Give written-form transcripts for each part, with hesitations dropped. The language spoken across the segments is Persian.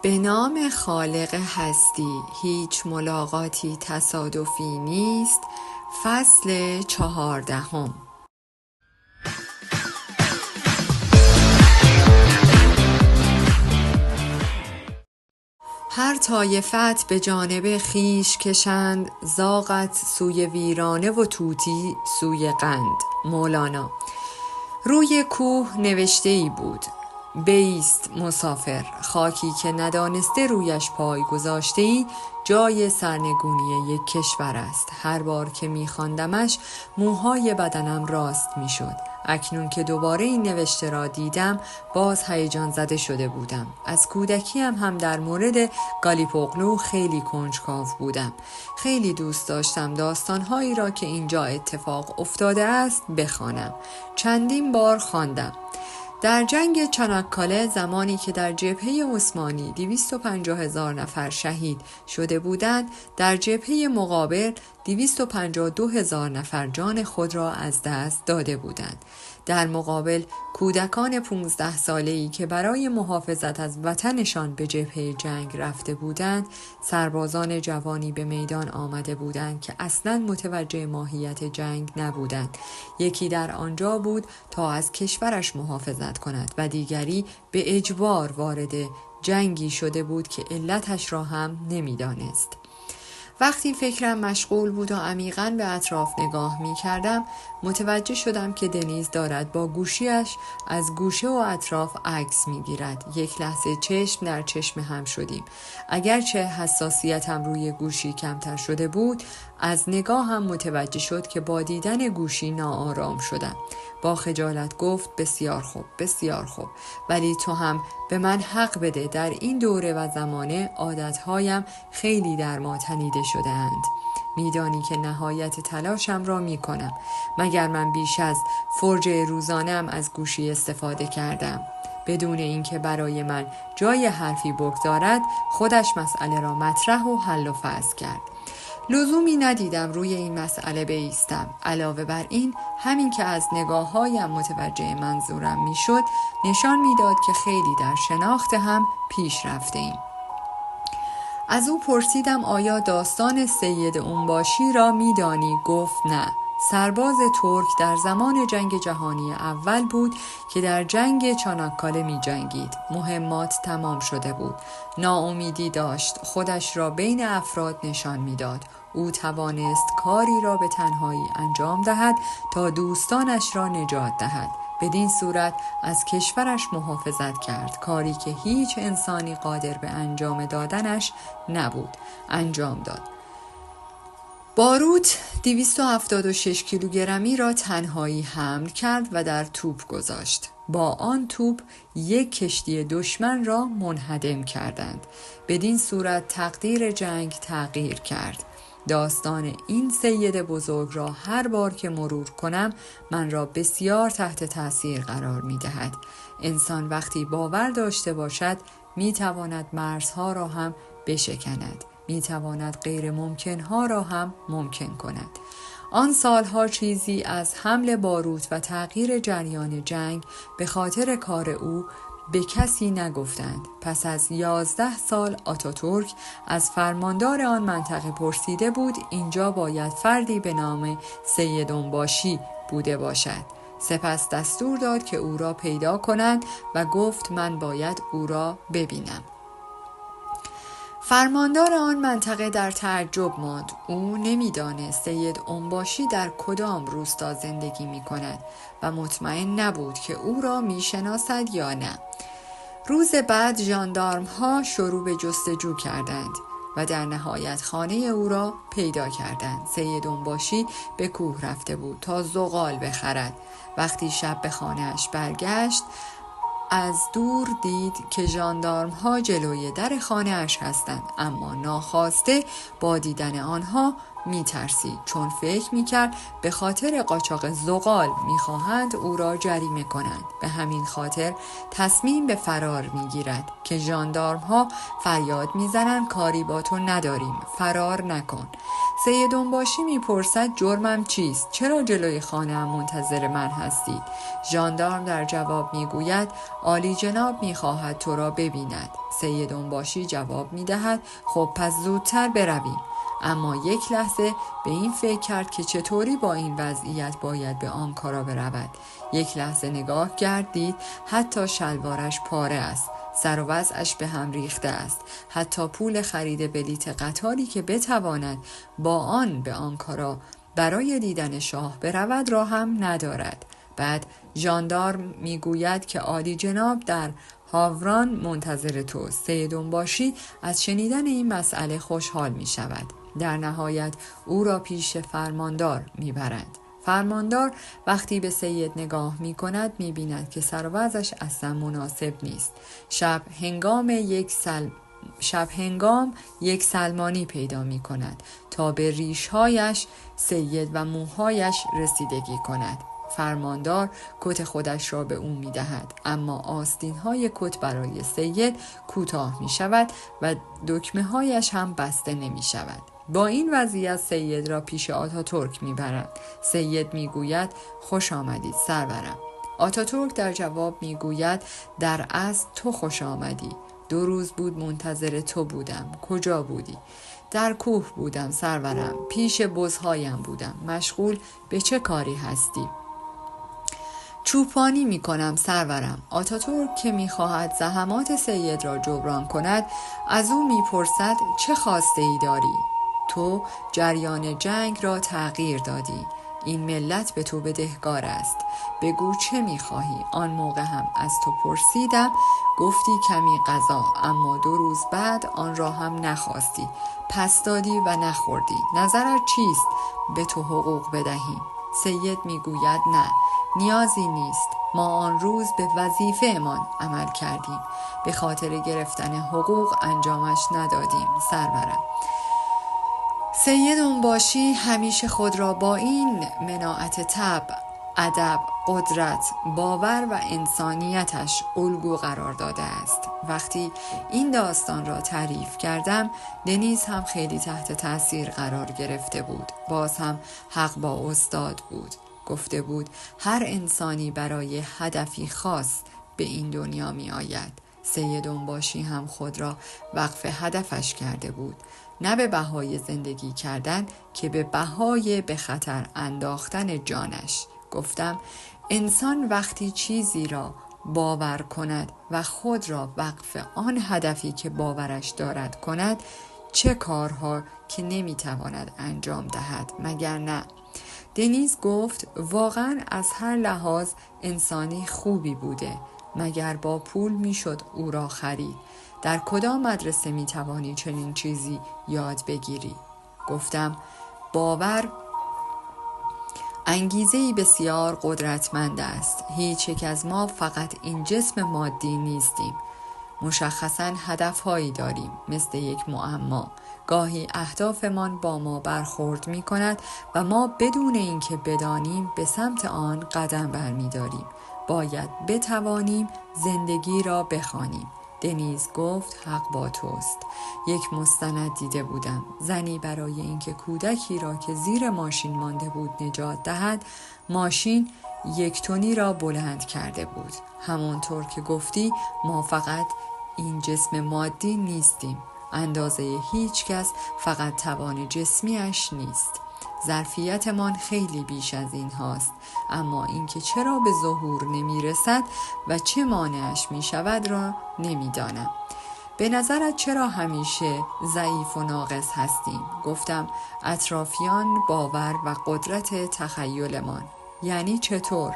به نام خالق هستی هیچ ملاقاتی تصادفی نیست. فصل 14. هر طایفت به جانب خویش کشند، زاغت سوی ویرانه و طوطی سوی قند. مولانا. روی کوه نوشته ای بود: بایست مسافر، خاکی که ندانسته رویش پای گذاشته ای جای سرنگونی یک کشور است. هر بار که می‌خواندمش موهای بدنم راست می‌شد. اکنون که دوباره این نوشته را دیدم باز هیجان زده شده بودم. از کودکیم هم در مورد گالیپوغلو خیلی کنجکاو بودم. خیلی دوست داشتم داستانهایی را که اینجا اتفاق افتاده است بخوانم. چندین بار خواندم. در جنگ چاناککاله، زمانی که در جبهه عثمانی 250,000 نفر شهید شده بودند، در جبهه مقابل 252,000 نفر جان خود را از دست داده بودند. در مقابل کودکان 15 ساله‌ای که برای محافظت از وطنشان به جبهه جنگ رفته بودند، سربازان جوانی به میدان آمده بودند که اصلاً متوجه ماهیت جنگ نبودند. یکی در آنجا بود تا از کشورش محافظت کند و دیگری به اجبار وارد جنگی شده بود که علتش را هم نمی‌دانست. وقتی فکرم مشغول بود و عمیقاً به اطراف نگاه می کردم، متوجه شدم که دنیز دارد با گوشیش از گوشه و اطراف عکس می گیرد. یک لحظه چشم در چشم هم شدیم. اگرچه حساسیتم روی گوشی کمتر شده بود، از نگاه هم متوجه شد که با دیدن گوشی ناآرام شدم. با خجالت گفت: بسیار خوب، بسیار خوب، ولی تو هم به من حق بده. در این دوره و زمانه عادتهایم خیلی در ما تنیده شده اند. میدانی که نهایت تلاشم را می کنم. مگر من بیش از فرجه روزانه‌ام از گوشی استفاده کردم؟ بدون اینکه برای من جای حرفی بگذارد خودش مسئله را مطرح و حل و فصل کرد. لزومی ندیدم روی این مسئله بایستم. علاوه بر این، همین که از نگاه‌هایم متوجه منظورم میشد نشان میداد که خیلی در شناخت هم پیش رفته‌ایم. از او پرسیدم آیا داستان سید اونباشی را میدانی؟ گفت نه. سرباز ترک در زمان جنگ جهانی اول بود که در جنگ چاناککاله می جنگید. مهمات تمام شده بود. ناامیدی داشت. خودش را بین افراد نشان میداد. او توانست کاری را به تنهایی انجام دهد تا دوستانش را نجات دهد. بدین صورت از کشورش محافظت کرد، کاری که هیچ انسانی قادر به انجام دادنش نبود. انجام داد. باروت 276 کیلوگرمی را تنهایی حمل کرد و در توپ گذاشت. با آن توپ یک کشتی دشمن را منهدم کردند. بدین صورت تقدیر جنگ تغییر کرد. داستان این سید بزرگ را هر بار که مرور کنم من را بسیار تحت تأثیر قرار می دهد. انسان وقتی باور داشته باشد می تواند مرزها را هم بشکند. می تواند غیر ممکنها را هم ممکن کند. آن سالها چیزی از حمل باروت و تغییر جریان جنگ به خاطر کار او به کسی نگفتند. پس از 11 سال آتاتورک از فرماندار آن منطقه پرسیده بود اینجا باید فردی به نام سید اونباشی بوده باشد. سپس دستور داد که او را پیدا کنند و گفت من باید او را ببینم. فرماندار آن منطقه در تعجب ماند. او نمی‌دانست سید اونباشی در کدام روستا زندگی می‌کند و مطمئن نبود که او را می‌شناسد یا نه. روز بعد ژاندارم‌ها شروع به جستجو کردند و در نهایت خانه او را پیدا کردند. سید اونباشی به کوه رفته بود تا زغال بخرد. وقتی شب به خانه‌اش برگشت از دور دید که ژاندارم‌ها جلوی در خانه‌اش هستند، اما ناخواسته با دیدن آنها می‌ترسید، چون فکر می‌کرد به خاطر قاچاق زغال می‌خواهند او را جریمه کنند. به همین خاطر تصمیم به فرار می‌گیرد که ژاندارم‌ها فریاد می‌زنند کاری با تو نداریم، فرار نکن. سید دنباشی میپرسد جرمم چیست؟ چرا جلوی خانه‌ام منتظر من هستید؟ ژاندارم در جواب میگوید عالی جناب میخواهد تو را ببیند. سید دنباشی جواب میدهد خب پس زودتر برویم. اما یک لحظه به این فکر کرد که چطوری با این وضعیت باید به آنکارا برود. یک لحظه نگاه کرد، دید حتی شلوارش پاره است، سر و وضعش به هم ریخته است، حتی پول خرید بلیت قطاری که بتواند با آن به آنکارا برای دیدن شاه برود را هم ندارد. بعد ژاندارم میگوید که عالی جناب در هاوران منتظر توست. سید دنباشی از شنیدن این مسئله خوشحال می شود. در نهایت او را پیش فرماندار می برند. فرماندار وقتی به سید نگاه می کند می بیند که سر و وضعش اصلا مناسب نیست. شب هنگام یک سلمانی پیدا می کند تا به ریشهایش سید و موهایش رسیدگی کند. فرماندار کت خودش را به او می دهد، اما آستین‌های کت برای سید کوتاه می شود و دکمه هایش هم بسته نمی شود. با این وضعیت سید را پیش آتاتورک می برند. سید می گوید خوش آمدید سرورم. آتاتورک در جواب می گوید در اصل تو خوش آمدی. 2 روز بود منتظر تو بودم. کجا بودی؟ در کوه بودم سرورم، پیش بزهایم بودم. مشغول به چه کاری هستی؟ چوپانی می کنم سرورم. آتاتورک که می خواهد زحمات سید را جبران کند از او می پرسد چه خواسته ای داری؟ تو جریان جنگ را تغییر دادی. این ملت به تو بدهکار است. بگو چه می خواهی؟ آن موقع هم از تو پرسیدم، گفتی کمی غذا، اما 2 روز بعد آن را هم نخواستی. پس دادی و نخوردی. نظرت چیست به تو حقوق بدهیم؟ سید می گوید نه، نیازی نیست. ما آن روز به وظیفه امان عمل کردیم. به خاطر گرفتن حقوق انجامش ندادیم سرورم. سید دنباشی همیشه خود را با این مناعت طبع، ادب، قدرت، باور و انسانیتش الگو قرار داده است. وقتی این داستان را تعریف کردم، دنیز هم خیلی تحت تاثیر قرار گرفته بود. باز هم حق با استاد بود. گفته بود هر انسانی برای هدفی خاص به این دنیا می آید. سید دنباشی هم خود را وقف هدفش کرده بود، نه به بهای زندگی کردن که به بهای به خطر انداختن جانش. گفتم انسان وقتی چیزی را باور کند و خود را وقف آن هدفی که باورش دارد کند، چه کارها که نمیتواند انجام دهد مگر نه؟ دنیز گفت واقعا از هر لحاظ انسانی خوبی بوده، مگر با پول میشد او را خرید؟ در کدام مدرسه میتوانی چنین چیزی یاد بگیری؟ گفتم باور انگیزه‌ای بسیار قدرتمند است. هیچ یک از ما فقط این جسم مادی نیستیم. مشخصاً هدفهایی داریم، مثل یک معما. گاهی اهدافمان با ما برخورد می کند و ما بدون اینکه بدانیم به سمت آن قدم برمی‌داریم. باید بتوانیم زندگی را بخوانیم. دنیز گفت حق با توست. یک مستند دیده بودم. زنی برای اینکه کودکی را که زیر ماشین مانده بود نجات دهد، ماشین 1 تنی را بلند کرده بود. همانطور که گفتی ما فقط این جسم مادی نیستیم. اندازه هیچ کس فقط توان جسمیش نیست. ظرفیتمان خیلی بیش از این هاست، اما اینکه چرا به ظهور نمی رسد و چه مانعش می شود را نمی دانم. به نظرت چرا همیشه ضعیف و ناقص هستیم؟ گفتم اطرافیان، باور و قدرت تخیلمان. یعنی چطور؟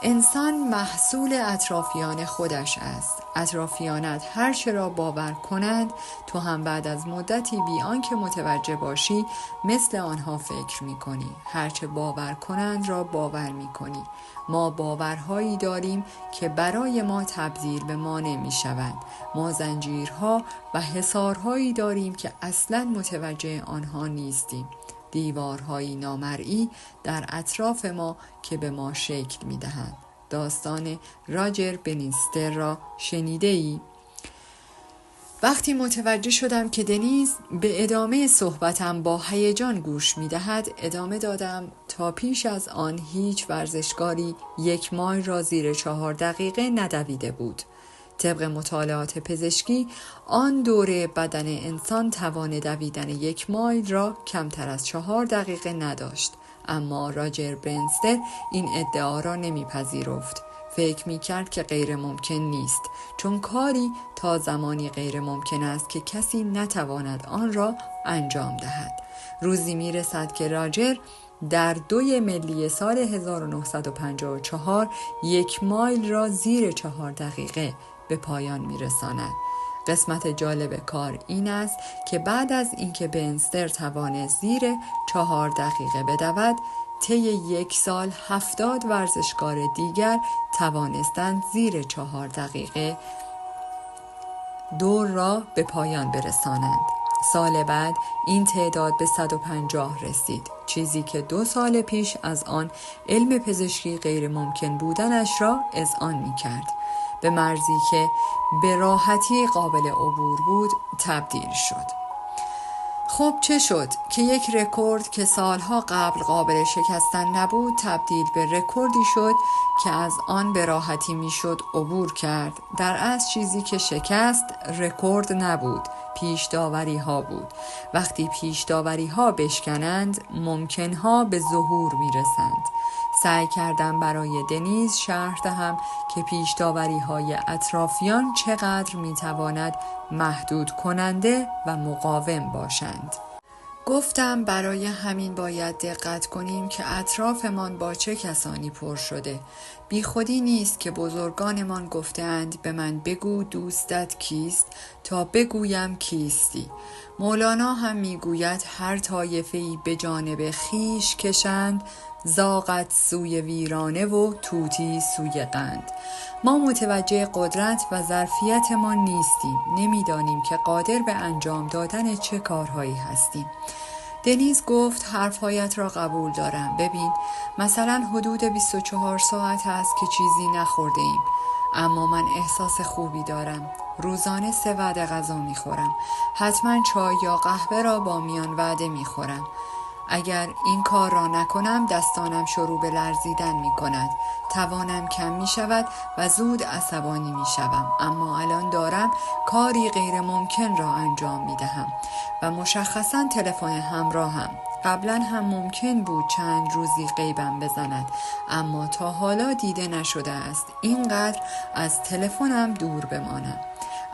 انسان محصول اطرافیان خودش است. اطرافیانت هر چه را باور کنند، تو هم بعد از مدتی بی آنکه متوجه باشی مثل آنها فکر می کنی. هر چه باور کنند را باور می کنی. ما باورهایی داریم که برای ما تبدیل به ما نمی شوند. ما زنجیرها و حصارهایی داریم که اصلاً متوجه آنها نیستیم. دیوارهای نامرئی در اطراف ما که به ما شکل می دهند. داستان راجر بنیستر را شنیده ای؟ وقتی متوجه شدم که دنیز به ادامه صحبتم با هیجان گوش می‌دهد، ادامه دادم تا پیش از آن هیچ ورزشکاری 1 مایل را زیر 4 دقیقه ندویده بود. طبق مطالعات پزشکی آن دوره بدن انسان توان دویدن 1 مایل را کمتر از 4 دقیقه نداشت، اما راجر برنستر این ادعا را نمیپذیرفت. فکر می‌کرد که غیر ممکن نیست، چون کاری تا زمانی غیر ممکن است که کسی نتواند آن را انجام دهد. روزی میرسد که راجر در 2 ملی سال 1954 1 مایل را زیر 4 دقیقه به پایان میرساند. قسمت جالب کار این است که بعد از اینکه برنستر توانست زیر 4 دقیقه بدود، طی 1 سال 70 ورزشکار دیگر توانستند زیر 4 دقیقه دور را به پایان برسانند. سال بعد این تعداد به 150 رسید، چیزی که 2 سال پیش از آن علم پزشکی غیر ممکن بودنش را اذعان می کرد. به مرزی که به راحتی قابل عبور بود تبدیل شد. خب چه شد که یک رکورد که سالها قبل قابل شکستن نبود تبدیل به رکوردی شد که از آن به راحتی میشد عبور کرد. در اصل چیزی که شکست رکورد نبود، پیش داوری ها بود. وقتی پیش داوری ها بشکنند ممکن ها به ظهور میرسند. سعی کردم برای دنیز شرح دهم که پیش داوری های اطرافیان چقدر میتواند محدود کننده و مقاوم باشند. گفتم برای همین باید دقت کنیم که اطرافمان با چه کسانی پر شده. بی خودی نیست که بزرگانمان گفتند به من بگو دوستت کیست تا بگویم کیستی. مولانا هم میگوید هر طایفه‌ای به جانب خیش کشند، زاغت سوی ویرانه و طوطی سوی قند. ما متوجه قدرت و ظرفیتمان نیستیم، نمیدانیم که قادر به انجام دادن چه کارهایی هستیم. دنیز گفت حرفهایت را قبول دارم. ببین مثلا حدود 24 ساعت هست که چیزی نخورده ایم، اما من احساس خوبی دارم. روزانه 3 وعده غذا میخورم. حتما چای یا قهوه را با میان وعده میخورم. اگر این کار را نکنم دستانم شروع به لرزیدن می کند. توانم کم می شود و زود عصبانی می شوم. اما الان دارم کاری غیر ممکن را انجام می دهم و مشخصاً تلفن همراهم. قبلا هم ممکن بود چند روزی غیبم بزند، اما تا حالا دیده نشده است اینقدر از تلفنم دور بمانم.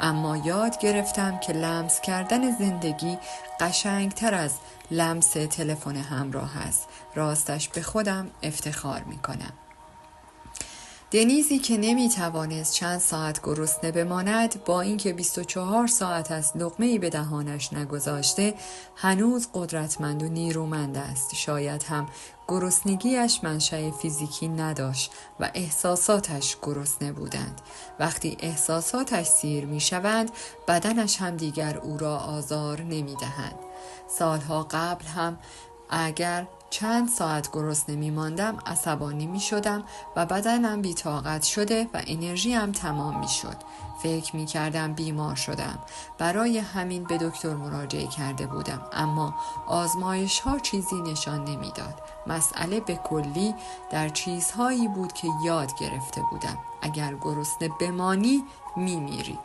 اما یاد گرفتم که لمس کردن زندگی قشنگتر از لمس تلفن همراه است. راستش به خودم افتخار می کنم. دنیزی که نمی توانست چند ساعت گرسنه بماند، با اینکه 24 ساعت از لقمه‌ای به دهانش نگذاشته، هنوز قدرتمند و نیرومند است. شاید هم گرسنگیش منشأ فیزیکی نداشت و احساساتش گرسنه بودند. وقتی احساساتش سیر می شوند، بدنش هم دیگر او را آزار نمی دهند. سالها قبل هم اگر چند ساعت گرسنه می ماندم عصبانی می شدم و بدنم بی طاقت شده و انرژیم تمام می شد. فکر می کردم بیمار شدم. برای همین به دکتر مراجعه کرده بودم، اما آزمایش ها چیزی نشان نمی داد. مسئله به کلی در چیزهایی بود که یاد گرفته بودم. اگر گرسنه بمانی می میری.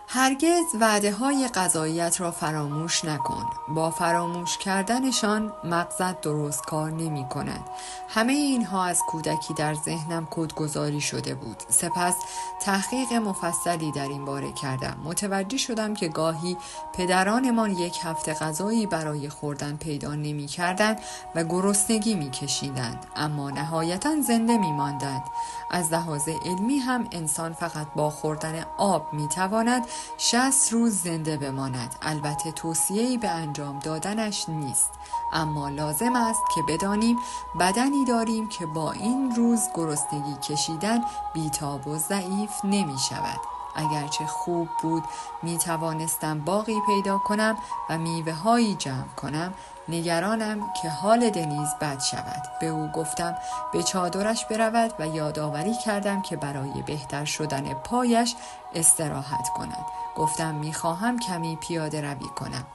هرگز وعده‌های غذاییت را فراموش نکن. با فراموش کردنشان مغزت درست کار نمی کند. همه اینها از کودکی در ذهنم کدگذاری شده بود. سپس تحقیق مفصلی در این باره کردم. متوجه شدم که گاهی پدرانمان 1 هفته غذایی برای خوردن پیدا نمی کردند و گرسنگی می کشیدند، اما نهایتاً زنده می ماندند. از لحاظ علمی هم انسان فقط با خوردن آب می تواند 60 روز زنده بماند. البته توصیه‌ای به انجام دادنش نیست، اما لازم است که بدانیم بدنی داریم که با این روز گرسنگی کشیدن بیتاب و ضعیف نمی شود. اگرچه خوب بود می توانستم باغی پیدا کنم و میوه هایی جمع کنم، نگرانم که حال دنیز بد شود. به او گفتم به چادرش برود و یادآوری کردم که برای بهتر شدن پایش استراحت کند. گفتم میخواهم کمی پیاده روی کنم.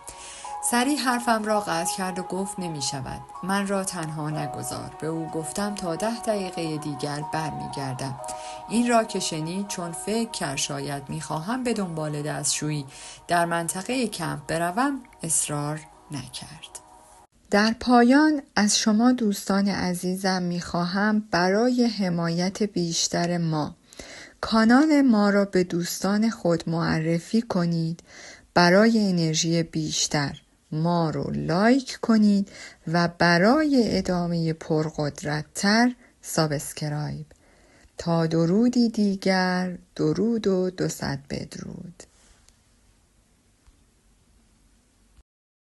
سریع حرفم را قطع کرد و گفت نمی شود. من را تنها نگذار. به او گفتم تا 10 دقیقه دیگر برمیگردم. این را که شنید چون فکر کرد شاید میخواهم به دنبال دستشویی در منطقه کمپ بروم اصرار نکرد. در پایان از شما دوستان عزیزم میخواهم برای حمایت بیشتر ما کانال ما را به دوستان خود معرفی کنید. برای انرژی بیشتر ما رو لایک کنید و برای ادامه پرقدرت‌تر سابسکرایب. تا درودی دیگر، درود و 200 بدرود.